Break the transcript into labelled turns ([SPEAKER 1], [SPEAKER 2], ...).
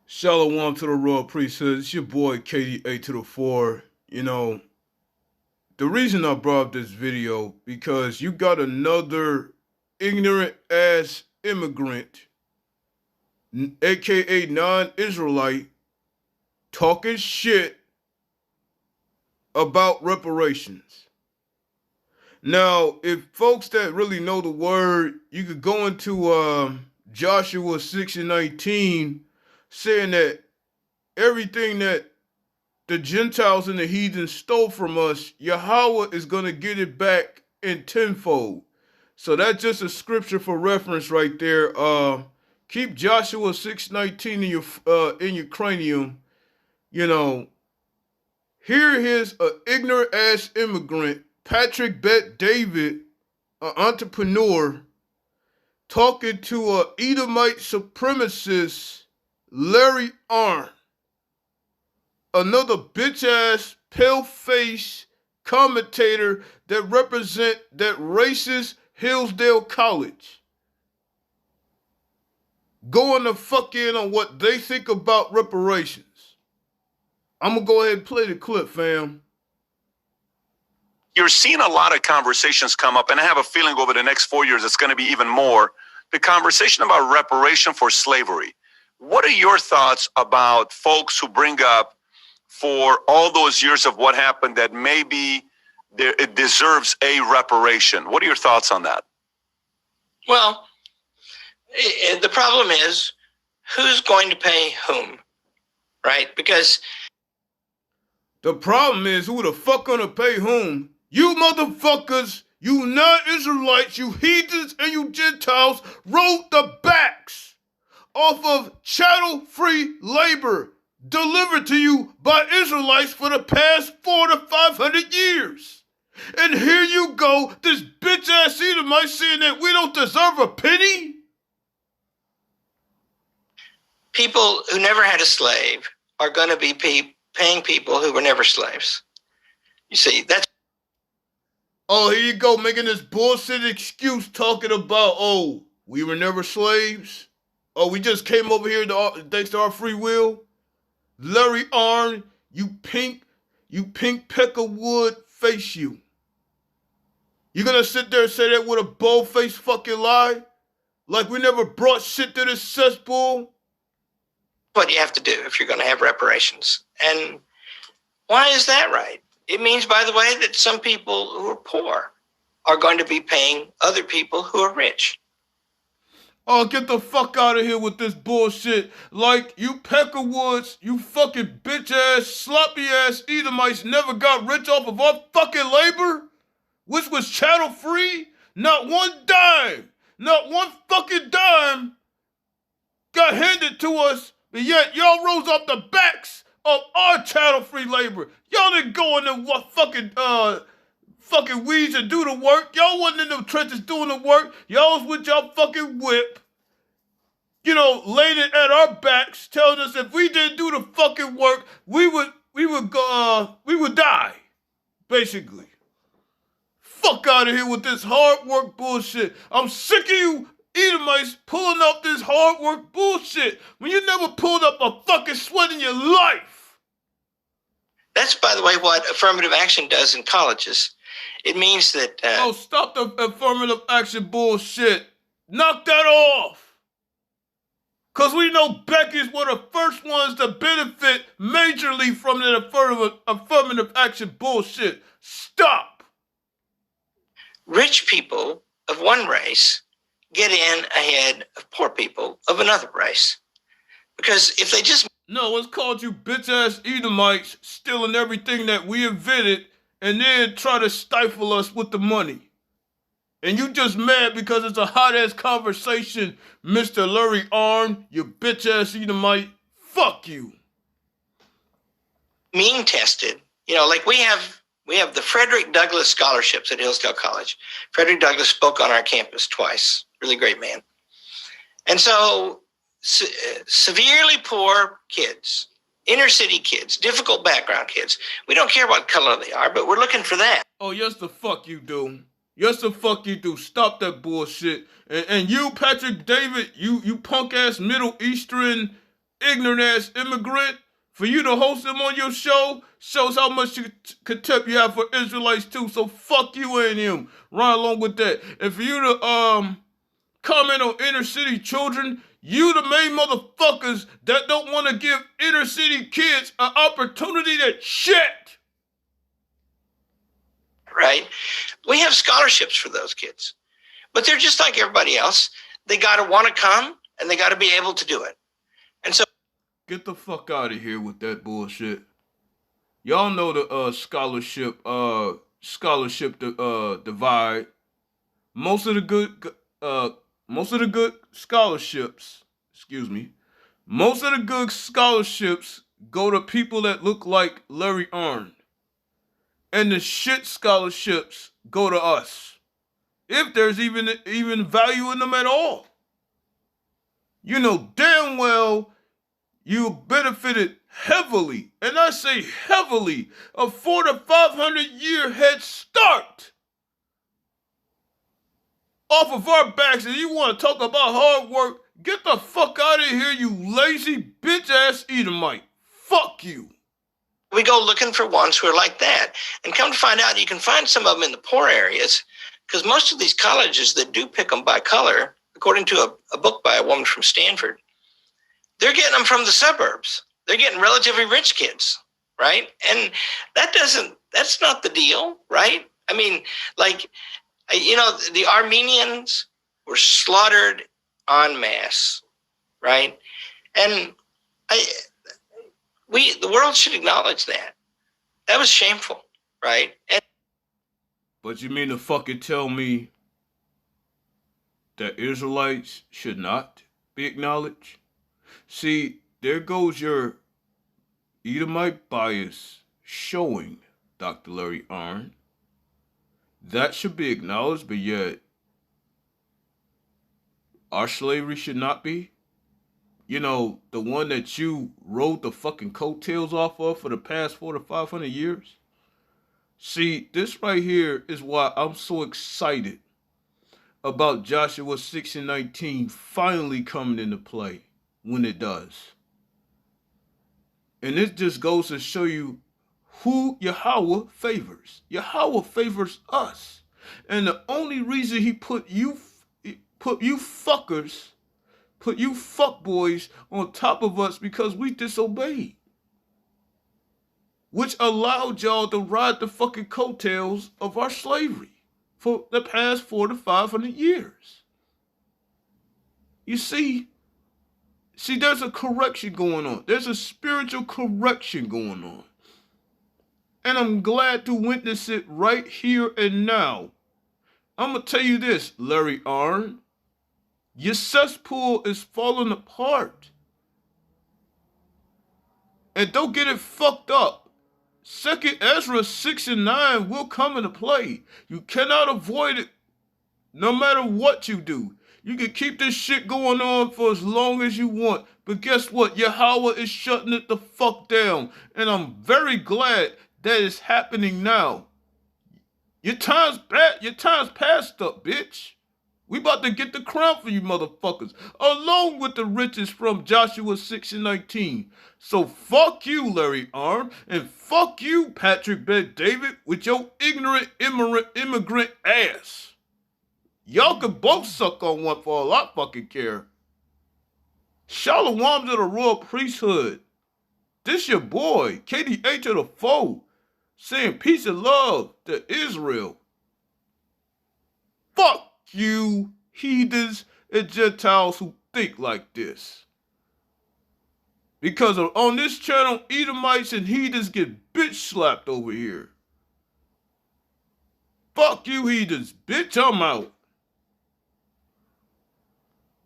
[SPEAKER 1] Shalom to the royal priesthood. It's your boy KD84. The reason I brought up this video because you got another ignorant ass immigrant, aka non-Israelite, talking shit about reparations. Now, if folks that really know the word, you could go into Joshua 6 and 19, saying that everything that the Gentiles and the heathens stole from us, Yahweh is going to get it back in tenfold. So that's just a scripture for reference right there. Keep Joshua 6:19 in your cranium. You know, here is a ignorant ass immigrant, Patrick Bet David, an entrepreneur, talking to a Edomite supremacist, Larry Arnn, another bitch ass, pale face commentator that represent that racist Hillsdale College. Going to fuck in on what they think about reparations. I'm gonna go ahead and play the clip, fam.
[SPEAKER 2] You're seeing a lot of conversations come up, and I have a feeling over the next 4 years it's going to be even more. The conversation about reparation for slavery. What are your thoughts about folks who bring up for all those years of what happened that maybe it deserves a reparation? What are your thoughts on that?
[SPEAKER 3] Well, the problem is who's going to pay whom, right? Because
[SPEAKER 1] the problem is who the fuck gonna pay whom? You motherfuckers, you non-Israelites, you heathens, and you Gentiles rode the backs off of chattel-free labor delivered to you by Israelites for the past 400 to 500 years. And here you go, this bitch-ass Edomite saying that we don't deserve a penny?
[SPEAKER 3] people who never had a slave are going to be paying people who were never slaves. You see, that's...
[SPEAKER 1] Oh, here you go, making this bullshit excuse talking about, oh, we were never slaves? Oh, we just came over here thanks to our free will? Larry Arnn, you pink peckerwood face you. You gonna sit there and say that with a bold-faced fucking lie? Like we never brought shit to this cesspool?
[SPEAKER 3] What you have to do if you're going to have reparations. And why is that right? It means, by the way, that some people who are poor are going to be paying other people who are rich.
[SPEAKER 1] Oh, get the fuck out of here with this bullshit. Like, you Peckerwoods, you fucking bitch-ass, sloppy-ass Edomites never got rich off of our fucking labor? Which was chattel-free? Not one dime, not one fucking dime got handed to us, but yet y'all rose off the backs of our chattel-free labor. Y'all didn't go in them fucking weeds and do the work. Y'all wasn't in them trenches doing the work. Y'all was with y'all fucking whip. You know, laid it at our backs, telling us if we didn't do the fucking work, we would die, basically. Fuck out of here with this hard work bullshit. I'm sick of you Edomites pulling up this hard work bullshit when you never pulled up a fucking sweat in your life.
[SPEAKER 3] That's, by the way, what affirmative action does in colleges. It means that...
[SPEAKER 1] Oh, stop the affirmative action bullshit. Knock that off. Because we know Becky's were the first ones to benefit majorly from the affirmative action bullshit. Stop.
[SPEAKER 3] Rich people of one race get in ahead of poor people of another race. Because if they just...
[SPEAKER 1] No, it's called you bitch-ass Edomites stealing everything that we invented and then try to stifle us with the money. And you just mad because it's a hot-ass conversation, Mr. Larry Arnn, you bitch-ass Edomite. Fuck you.
[SPEAKER 3] Mean tested. You know, like we have the Frederick Douglass scholarships at Hillsdale College. Frederick Douglass spoke on our campus twice. Really great man. And so severely poor kids, inner city kids, difficult background kids, we don't care what color they are, but we're looking for that.
[SPEAKER 1] Oh, yes the fuck you do. Yes the fuck you do. Stop that bullshit. And you, Patrick David, you punk ass Middle Eastern ignorant ass immigrant. For you to host them on your show shows how much contempt you have for Israelites too. So fuck you and him. Right along with that. And for you to comment on inner city children, you the main motherfuckers that don't want to give inner city kids an opportunity to shit.
[SPEAKER 3] Right? We have scholarships for those kids. But they're just like everybody else. They got to want to come and they got to be able to do it. And so
[SPEAKER 1] get the fuck out of here with that bullshit. Y'all know the scholarship divide. Most of the good scholarships, most of the good scholarships go to people that look like Larry Arnn. And the shit scholarships go to us. If there's even value in them at all. You know damn well you benefited heavily, and I say heavily, a 400 to 500 year head start off of our backs. And you want to talk about hard work? Get the fuck out of here, you lazy bitch ass Edomite. Fuck you.
[SPEAKER 3] We go looking for ones who are like that. And come to find out, you can find some of them in the poor areas, because most of these colleges that do pick them by color, according to a book by a woman from Stanford, they're getting them from the suburbs. They're getting relatively rich kids, right? And that's not the deal, right? I mean, like, you know, the Armenians were slaughtered en masse, right? And the world should acknowledge that. That was shameful, right?
[SPEAKER 1] But you mean to fucking tell me that Israelites should not be acknowledged? See, there goes your Edomite bias showing, Dr. Larry Arnn. That should be acknowledged, but yet our slavery should not be. You know, the one that you rode the fucking coattails off of for the past 400 to 500 years. See, this right here is why I'm so excited about Joshua 6:19 finally coming into play when it does. And it just goes to show you who Yahweh favors. Yahweh favors us. And the only reason he put you fuckboys on top of us because we disobeyed. Which allowed y'all to ride the fucking coattails of our slavery for the past 400 to 500 years. You see, there's a correction going on. There's a spiritual correction going on. And I'm glad to witness it right here and now. I'm going to tell you this, Larry Arnn. Your cesspool is falling apart. And don't get it fucked up. 2nd Ezra 6 and 9 will come into play. You cannot avoid it no matter what you do. You can keep this shit going on for as long as you want. But guess what? Yahweh is shutting it the fuck down. And I'm very glad that it's happening now. Your time's passed up, bitch. We about to get the crown for you motherfuckers, along with the riches from Joshua 6 and 19. So fuck you, Larry Arnn, and fuck you, Patrick Bet-David, with your ignorant immigrant ass. Y'all can both suck on one for all I fucking care. Shalom to the royal priesthood. This your boy, KD84, saying peace and love to Israel. Fuck you, heathens and Gentiles who think like this. Because on this channel, Edomites and heathens get bitch slapped over here. Fuck you, heathens. Bitch, I'm out.